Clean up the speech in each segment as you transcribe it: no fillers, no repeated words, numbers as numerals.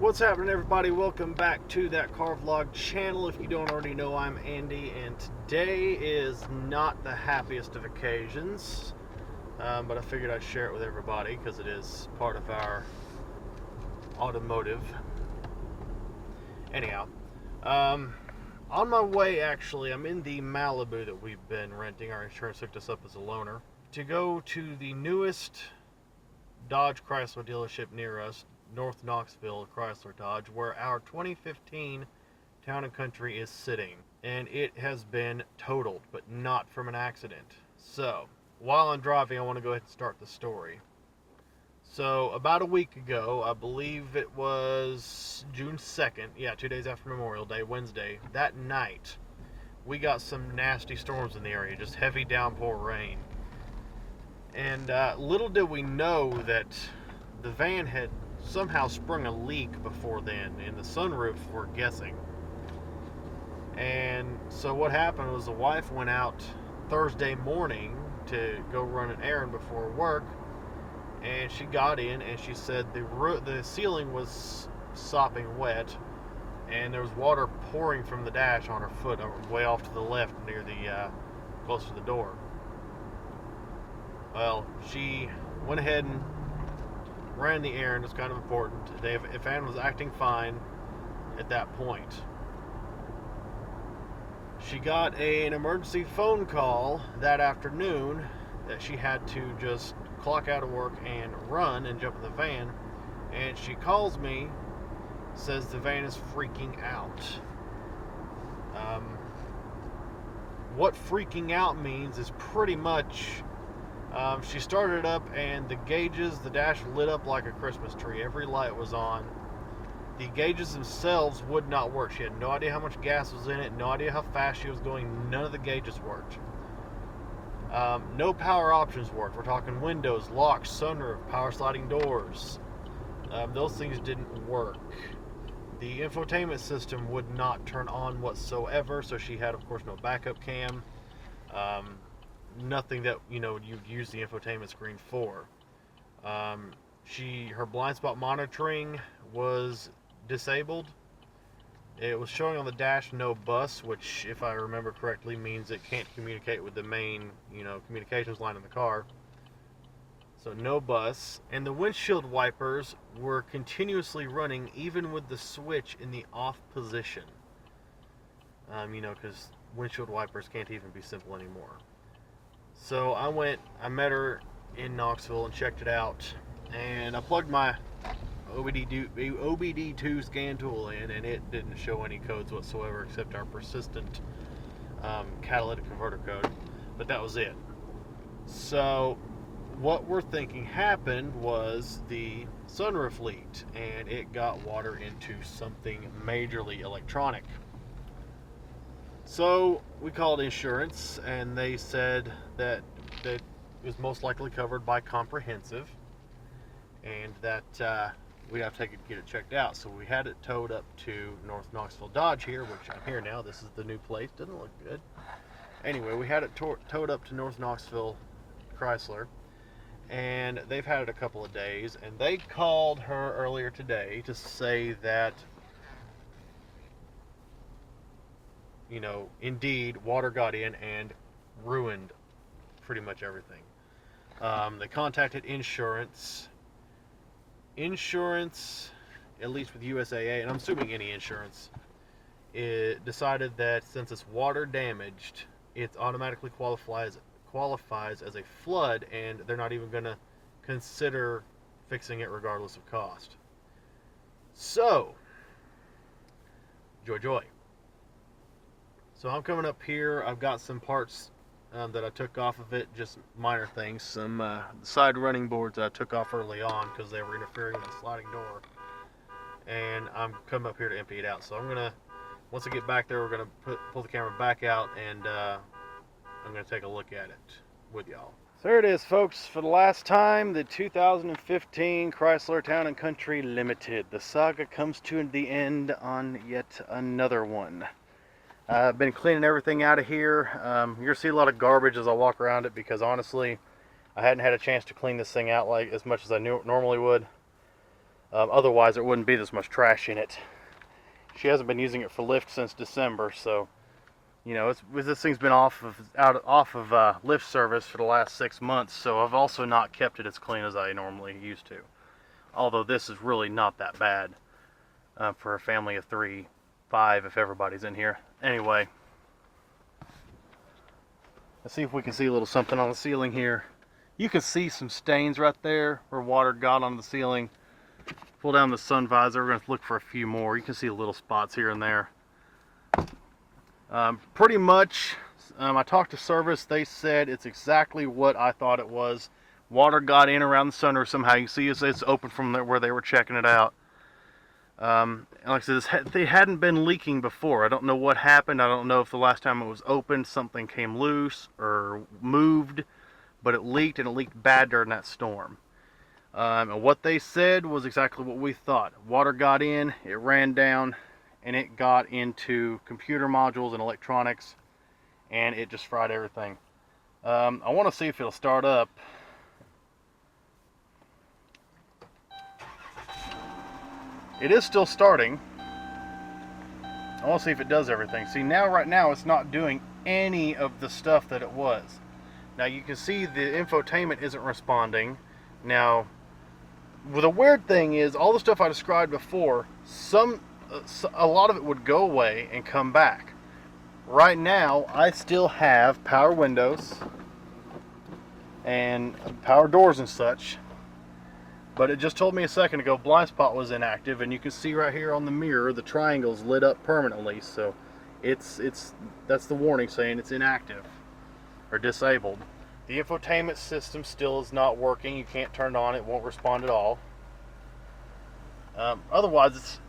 What's happening, everybody? Welcome back to that car vlog channel. If you don't already know, I'm Andy, and today is not the happiest of occasions, but I figured I'd share it with everybody because it is part of our automotive. Anyhow, on my way, actually, I'm in the Malibu that we've been renting. Our insurance hooked us up as a loaner to go to the newest Dodge Chrysler dealership near us, North Knoxville Chrysler Dodge, where our 2015 Town and Country is sitting, and it has been totaled, but not from an accident. So while I'm driving, I want to go ahead and start the story. So about a week ago, I believe it was June 2nd, 2 days after Memorial Day, Wednesday, that night we got some nasty storms in the area, just heavy downpour rain. And little did we know that the van had somehow sprung a leak before then in the sunroof, we're guessing. And so what happened was the wife went out Thursday morning to go run an errand before work, and she got in and she said the ceiling was sopping wet and there was water pouring from the dash on her foot way off to the left near the close to the door. Well, she went ahead and ran the errand. It's kind of important. If Ann was acting fine at that point. She got an emergency phone call that afternoon that she had to just clock out of work and run and jump in the van. And she calls me, says the van is freaking out. What freaking out means is pretty much she started it up and the dash lit up like a Christmas tree. Every light was on. The gauges themselves would not work. She had no idea how much gas was in it, no idea how fast she was going. None of the gauges worked. No power options worked. We're talking windows, locks, sunroof, power sliding doors. Those things didn't work. The infotainment system would not turn on whatsoever, so she had, of course, no backup cam. Nothing that you'd use the infotainment screen for. Her blind spot monitoring was disabled. It was showing on the dash no bus, which, if I remember correctly, means it can't communicate with the main communications line in the car. So no bus. And the windshield wipers were continuously running even with the switch in the off position. Because windshield wipers can't even be simple anymore. So I met her in Knoxville and checked it out, and I plugged my OBD2 scan tool in, and it didn't show any codes whatsoever except our persistent catalytic converter code, but that was it. So what we're thinking happened was the sunroof leaked, and it got water into something majorly electronic. So we called insurance, and they said that it was most likely covered by comprehensive, and that we'd have to get it checked out. So we had it towed up to North Knoxville Dodge here, which I'm here now. This is the new place. Doesn't look good. Anyway, we had it towed up to North Knoxville Chrysler, and they've had it a couple of days, and they called her earlier today to say that indeed, water got in and ruined pretty much everything. They contacted insurance. Insurance, at least with USAA, and I'm assuming any insurance, it decided that since it's water damaged, it automatically qualifies as a flood, and they're not even going to consider fixing it regardless of cost. So, joy. So I'm coming up here. I've got some parts that I took off of it, just minor things. Some side running boards that I took off early on because they were interfering with the sliding door. And I'm coming up here to empty it out. So once I get back there, we're going to pull the camera back out, and I'm going to take a look at it with y'all. So there it is, folks. For the last time, the 2015 Chrysler Town and Country Limited. The saga comes to the end on yet another one. I've been cleaning everything out of here. You're going to see a lot of garbage as I walk around it because honestly, I hadn't had a chance to clean this thing out like as much as I normally would. Otherwise, there wouldn't be this much trash in it. She hasn't been using it for lift since December, so you know, this thing's been off of lift service for the last 6 months. So I've also not kept it as clean as I normally used to. Although this is really not that bad for a family of 3, 5 if everybody's in here. Anyway, let's see if we can see a little something on the ceiling here. You can see some stains right there where water got on the ceiling. Pull down the sun visor. We're going to look for a few more. You can see little spots here and there. Pretty much, I talked to service. They said it's exactly what I thought it was. Water got in around the sunroof somehow. You can see it's open from where they were checking it out. And like I said, they hadn't been leaking before. I don't know what happened. I don't know if the last time it was opened something came loose or moved, but it leaked, and it leaked bad during that storm. And what they said was exactly what we thought. Water got in, it ran down, and it got into computer modules and electronics, and it just fried everything. I want to see if it'll start up. It is still starting. I want to see if it does everything. See, right now it's not doing any of the stuff that it was. Now you can see the infotainment isn't responding. Now, the weird thing is, all the stuff I described before, a lot of it would go away and come back. Right now, I still have power windows and power doors and such, but it just told me a second ago blind spot was inactive, and you can see right here on the mirror the triangle's lit up permanently, so that's the warning saying it's inactive or disabled. The infotainment system still is not working. You can't turn it on. It won't respond at all. Otherwise,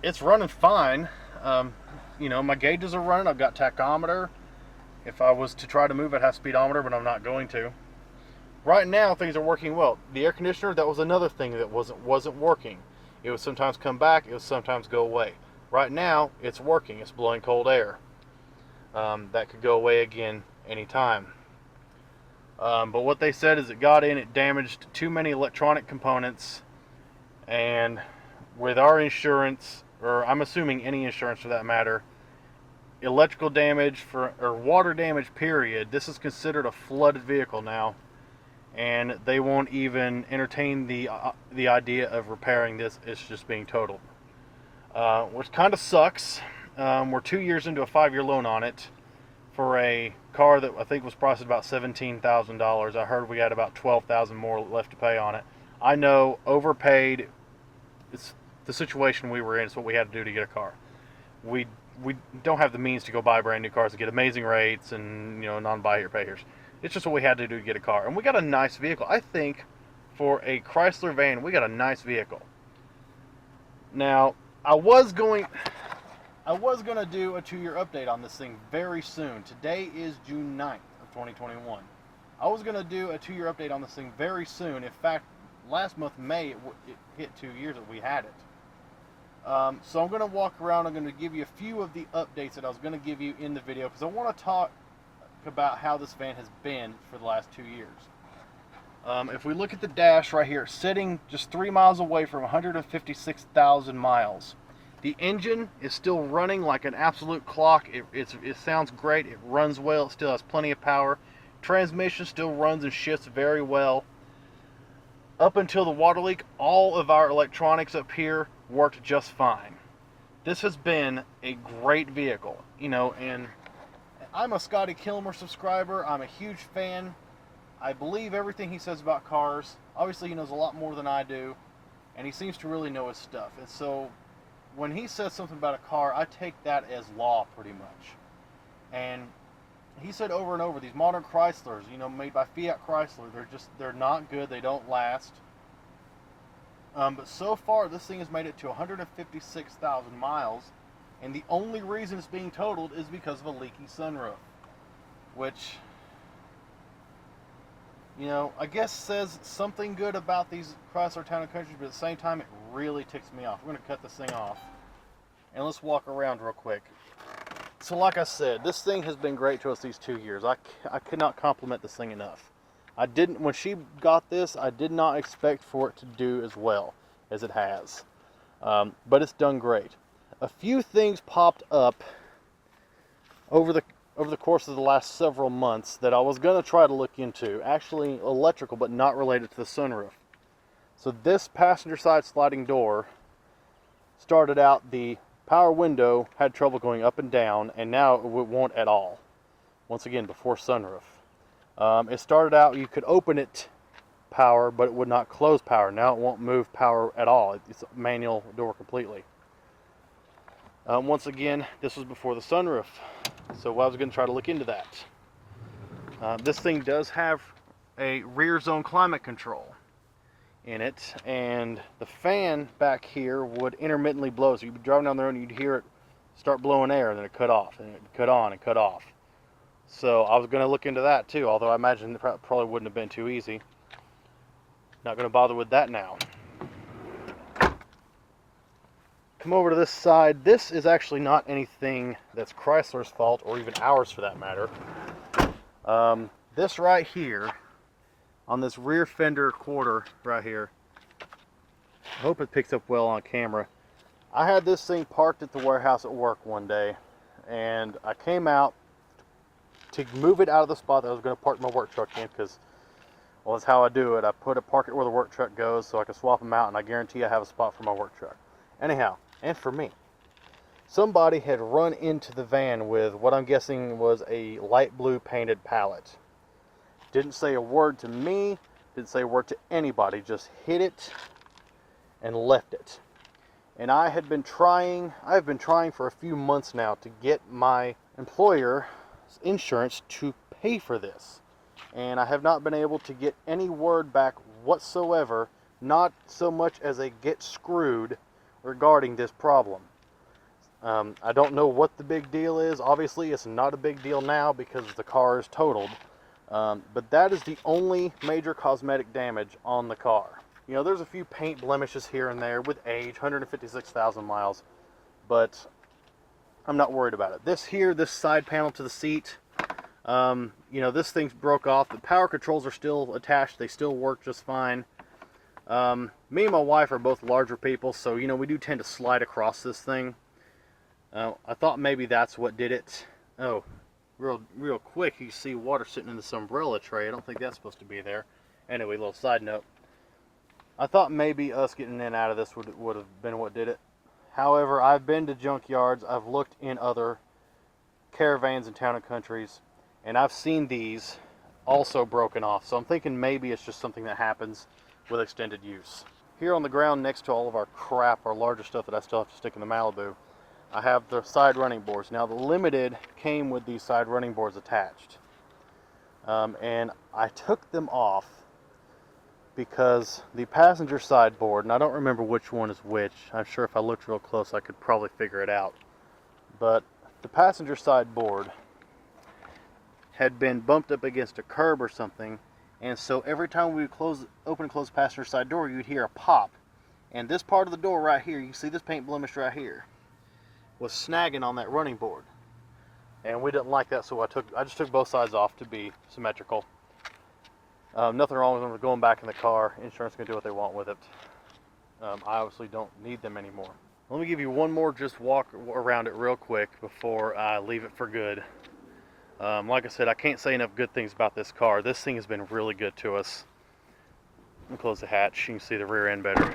it's running fine. You know, my gauges are running. I've got tachometer. If I was to try to move, I'd have speedometer, but I'm not going to. Right now, things are working well. The air conditioner, that was another thing that wasn't working. It would sometimes come back. It would sometimes go away. Right now, it's working. It's blowing cold air. That could go away again anytime. But what they said is it got in, it damaged too many electronic components, and with our insurance, or I'm assuming any insurance for that matter, electrical damage or water damage period, this is considered a flooded vehicle now, and they won't even entertain the idea of repairing this. It's just being totaled, which kind of sucks. We're 2 years into a 5-year loan on it, for a car that I think was priced at about $17,000. I heard we had about $12,000 more left to pay on it. I know, overpaid. It's the situation we were in. It's what we had to do to get a car. We don't have the means to go buy brand new cars and get amazing rates and, you know, non-buy here, pay here. It's just what we had to do to get a car. And we got a nice vehicle. I think for a Chrysler van, we got a nice vehicle. Now, I was going to do a 2-year update on this thing very soon. Today is June 9th of 2021. I was going to do a 2-year update on this thing very soon. In fact, last month, May, it hit 2 years that we had it. So I'm going to walk around. I'm going to give you a few of the updates that I was going to give you in the video, because I want to talk about how this van has been for the last 2 years. If we look at the dash right here, sitting just 3 miles away from 156,000 miles. The engine is still running like an absolute clock. It sounds great. It runs well. It still has plenty of power. Transmission still runs and shifts very well. Up until the water leak, all of our electronics up here worked just fine. This has been a great vehicle, you know, and I'm a Scotty Kilmer subscriber. I'm a huge fan. I believe everything he says about cars. Obviously, he knows a lot more than I do, and he seems to really know his stuff. And so when he says something about a car, I take that as law pretty much. And he said over and over, these modern Chryslers, you know, made by Fiat Chrysler, they're not good. They don't last. But so far, this thing has made it to 156,000 miles, and the only reason it's being totaled is because of a leaky sunroof, which, you know, I guess says something good about these Chrysler Town Country, but at the same time, it really ticks me off. We're going to cut this thing off, and let's walk around real quick. So like I said, this thing has been great to us these 2 years. I could not compliment this thing enough. When she got this, I did not expect for it to do as well. as it has. But it's done great. A few things popped up over the course of the last several months that I was going to try to look into. Actually electrical, but not related to the sunroof. So this passenger side sliding door started out, the power window had trouble going up and down, and now it won't at all. Once again, before sunroof. It started out, you could open it power, but it would not close power. Now it won't move power at all. It's a manual door completely. Once again, this was before the sunroof, so I was going to try to look into that. This thing does have a rear zone climate control in it, and the fan back here would intermittently blow. So you'd be driving down the road and you'd hear it start blowing air, and then it cut off, and it cut on and cut off. So I was going to look into that too, although I imagine it probably wouldn't have been too easy. Not going to bother with that now. Come over to this side. This is actually not anything that's Chrysler's fault, or even ours for that matter. This right here, on this rear fender quarter right here, I hope it picks up well on camera. I had this thing parked at the warehouse at work one day, and I came out to move it out of the spot that I was going to park my work truck in, because, well, that's how I do it. I park it where the work truck goes so I can swap them out, and I guarantee I have a spot for my work truck. Anyhow, and for me, somebody had run into the van with what I'm guessing was a light blue painted pallet. Didn't say a word to me, didn't say a word to anybody, just hit it and left it. And I've been trying for a few months now to get my employer insurance to pay for this, and I have not been able to get any word back whatsoever, not so much as a get screwed regarding this problem. I don't know what the big deal is. Obviously it's not a big deal now because the car is totaled, but that is the only major cosmetic damage on the car. You know, there's a few paint blemishes here and there with age, 156,000 miles, but I'm not worried about it. This side panel to the seat, you know, this thing's broke off. The power controls are still attached. They still work just fine. Me and my wife are both larger people, so, you know, we do tend to slide across this thing. I thought maybe that's what did it. Oh, real quick, you see water sitting in this umbrella tray. I don't think that's supposed to be there. Anyway, little side note. I thought maybe us getting in and out of this would have been what did it. However, I've been to junkyards, I've looked in other caravans and town and countries, and I've seen these also broken off. So I'm thinking maybe it's just something that happens with extended use. Here on the ground next to all of our crap, our larger stuff that I still have to stick in the Malibu, I have the side running boards. Now the Limited came with these side running boards attached. And I took them off because the passenger side board, and I don't remember which one is which. I'm sure if I looked real close I could probably figure it out. But the passenger side board had been bumped up against a curb or something, and so every time we would open and close the passenger side door, you'd hear a pop. And this part of the door right here, you see this paint blemish right here, was snagging on that running board. And we didn't like that, so I just took both sides off to be symmetrical. Nothing wrong with them going back in the car. Insurance can do what they want with it. I obviously don't need them anymore. Let me give you one more just walk around it real quick before I leave it for good. Like I said, I can't say enough good things about this car. This thing has been really good to us. Let me close the hatch. You can see the rear end better.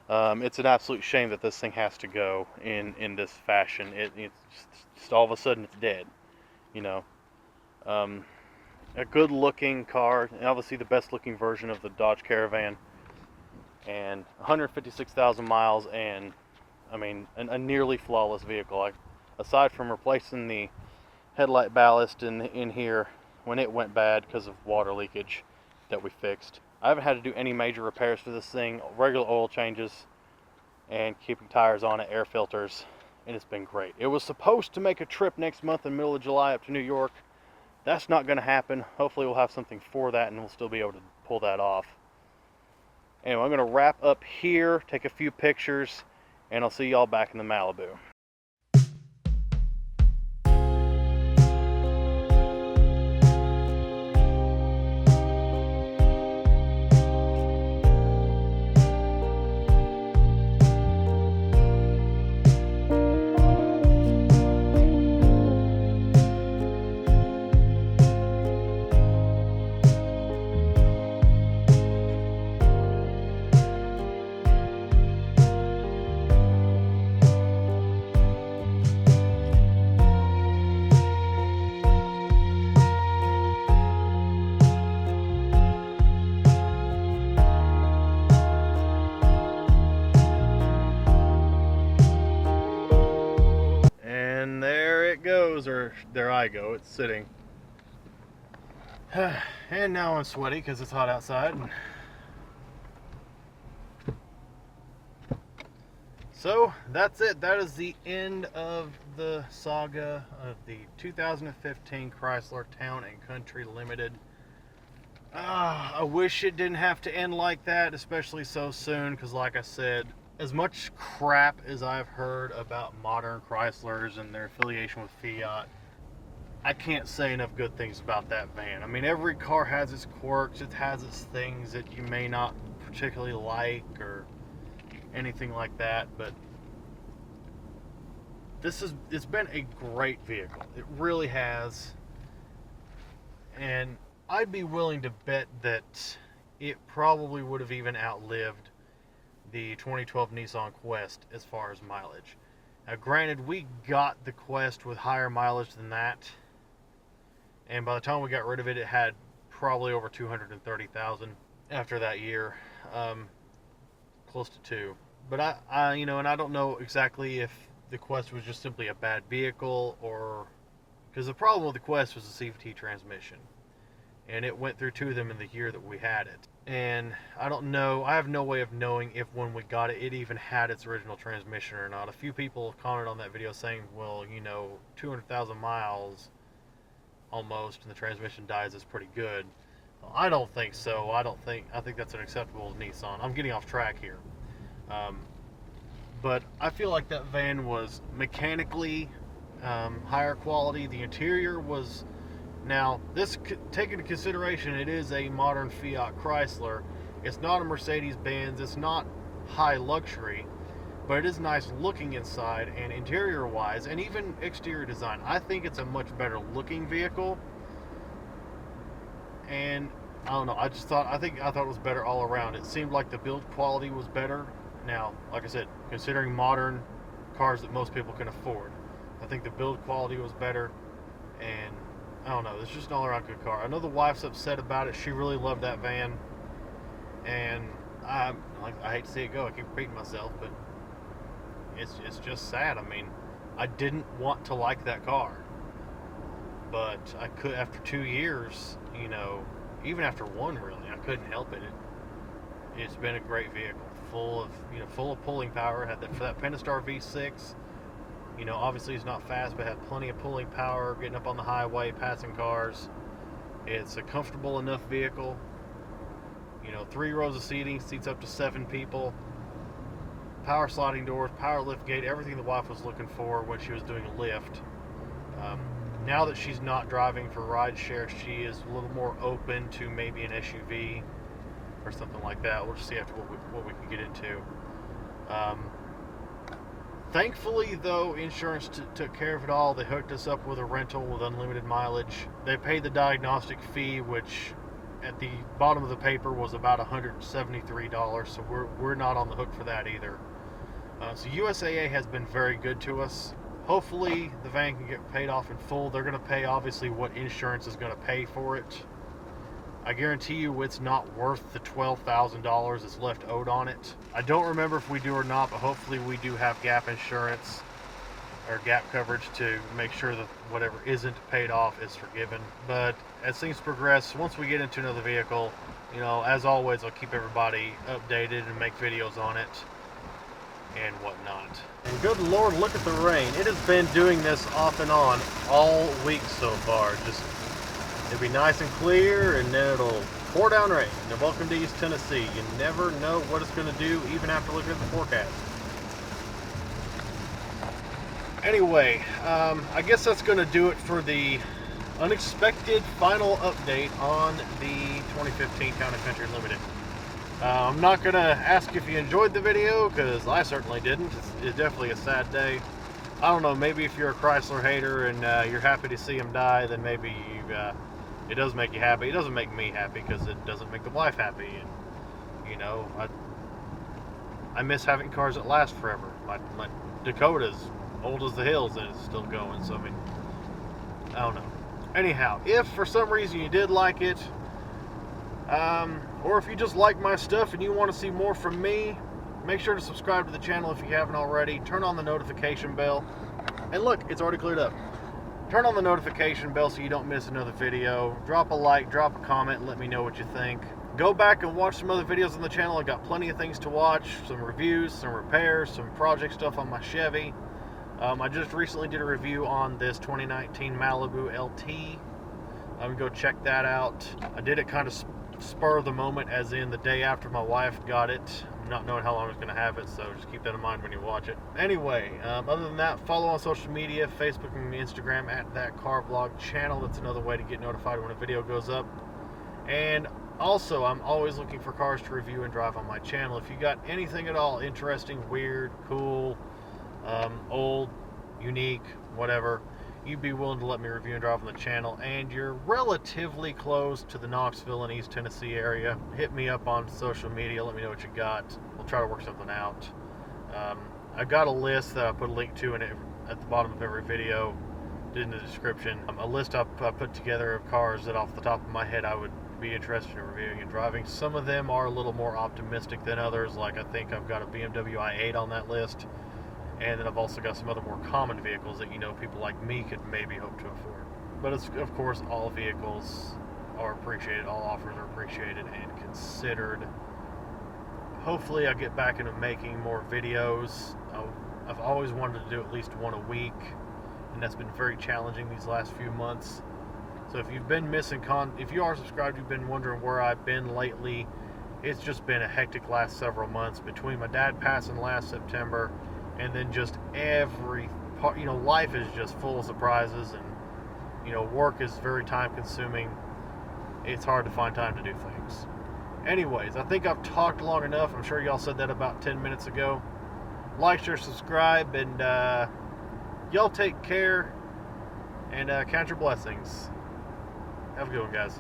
It's an absolute shame that this thing has to go in this fashion. It's just all of a sudden it's dead, you know. A good looking car, and obviously the best looking version of the Dodge Caravan, and 156,000 miles, and I mean a nearly flawless vehicle. Aside from replacing the headlight ballast in here when it went bad because of water leakage that we fixed, I haven't had to do any major repairs for this thing. Regular oil changes and keeping tires on it, air filters, and it's been great. It was supposed to make a trip next month in the middle of July up to New York. That's not going to happen. Hopefully we'll have something for that and we'll still be able to pull that off. Anyway, I'm going to wrap up here, take a few pictures, and I'll see y'all back in the Malibu. goes, there I go. It's sitting. And now I'm sweaty because it's hot outside. So that's it. That is the end of the saga of the 2015 Chrysler Town and Country Limited. I wish it didn't have to end like that, especially so soon, because like I said, as much crap as I've heard about modern Chryslers and their affiliation with Fiat, I can't say enough good things about that van. I mean, every car has its quirks, it has its things that you may not particularly like or anything like that, but it's been a great vehicle. It really has. And I'd be willing to bet that it probably would have even outlived the 2012 Nissan Quest as far as mileage. Now granted, we got the Quest with higher mileage than that, and by the time we got rid of it, it had probably over 230,000 after that year, close to 2. But I you know, and I don't know exactly if the Quest was just simply a bad vehicle, or because the problem with the Quest was the CVT transmission, and it went through 2 of them in the year that we had it. And I don't know, I have no way of knowing if when we got it, it even had its original transmission or not. A few people commented on that video saying, well, you know, 200,000 miles almost and the transmission dies is pretty good. Well, I don't think so. I think that's unacceptable to Nissan. I'm getting off track here. But I feel like that van was mechanically higher quality. The interior was... Now, this, take into consideration, it is a modern Fiat Chrysler. It's not a Mercedes-Benz. It's not high luxury, but it is nice looking inside and interior-wise, and even exterior design. I think it's a much better looking vehicle. And I don't know. I thought it was better all around. It seemed like the build quality was better. Now, like I said, considering modern cars that most people can afford, I think the build quality was better, and I don't know, it's just an all-around good car. I know the wife's upset about it. She really loved that van, and I hate to see it go. I keep repeating myself, but it's just sad. I mean, I didn't want to like that car, but I could, after 2 years, you know, even after 1 really, I couldn't help it. It's been a great vehicle, full of pulling power. Had that for that Pentastar V6. You know, obviously it's not fast, but had plenty of pulling power, getting up on the highway, passing cars. It's a comfortable enough vehicle. You know, 3 rows of seating, seats up to 7 people. Power sliding doors, power lift gate, everything the wife was looking for when she was doing a lift. Now that she's not driving for rideshare, she is a little more open to maybe an SUV or something like that. We'll just see after what we can get into. Thankfully, though, insurance took care of it all. They hooked us up with a rental with unlimited mileage. They paid the diagnostic fee, which at the bottom of the paper was about $173, so we're not on the hook for that either. So USAA has been very good to us. Hopefully, the van can get paid off in full. They're going to pay, obviously, what insurance is going to pay for it. I guarantee you it's not worth the $12,000 that's left owed on it. I don't remember if we do or not, but hopefully we do have gap insurance or gap coverage to make sure that whatever isn't paid off is forgiven. But as things progress, once we get into another vehicle, you know, as always, I'll keep everybody updated and make videos on it and whatnot. And good Lord, look at the rain. It has been doing this off and on all week so far. Just it'll be nice and clear, and then it'll pour down rain. And welcome to East Tennessee. You never know what it's going to do, even after looking at the forecast. Anyway, I guess that's going to do it for the unexpected final update on the 2015 Town & Country Limited. I'm not going to ask if you enjoyed the video, because I certainly didn't. It's definitely a sad day. I don't know, maybe if you're a Chrysler hater and you're happy to see him die, then maybe it does make you happy. It doesn't make me happy because it doesn't make the wife happy. And, you know, I miss having cars that last forever. My Dakota's old as the hills and it's still going. So, I mean, I don't know. Anyhow, if for some reason you did like it, or if you just like my stuff and you want to see more from me, make sure to subscribe to the channel if you haven't already. Turn on the notification bell. And look, it's already cleared up. Turn on the notification bell so you don't miss another video. Drop a like, drop a comment, and let me know what you think. Go back and watch some other videos on the channel. I got plenty of things to watch. Some reviews, some repairs, some project stuff on my Chevy. I just recently did a review on this 2019 Malibu LT. Go check that out. I did it kind of spur of the moment, as in the day after my wife got it, not knowing how long I was going to have it, so just keep that in mind when you watch it. Anyway, other than that, follow on social media, Facebook and Instagram at That Car Vlog channel. That's another way to get notified when a video goes up. And also, I'm always looking for cars to review and drive on my channel. If you got anything at all interesting, weird, cool, old, unique, whatever, you'd be willing to let me review and drive on the channel, and you're relatively close to the Knoxville and East Tennessee area, hit me up on social media, let me know what you got. We'll try to work something out. I got a list that I put a link to at the bottom of every video, in the description. A list I put together of cars that off the top of my head I would be interested in reviewing and driving. Some of them are a little more optimistic than others, like I think I've got a BMW i8 on that list. And then I've also got some other more common vehicles that, people like me could maybe hope to afford. But of course, all vehicles are appreciated, all offers are appreciated and considered. Hopefully I'll get back into making more videos. I've always wanted to do at least one a week, and that's been very challenging these last few months. So if you've been missing if you are subscribed, you've been wondering where I've been lately, it's just been a hectic last several months between my dad passing last September and then just every part, life is just full of surprises, and work is very time consuming. It's hard to find time to do things. Anyways, I think I've talked long enough. I'm sure y'all said that about 10 minutes ago. Like, share, subscribe, and y'all take care and count your blessings. Have a good one, guys.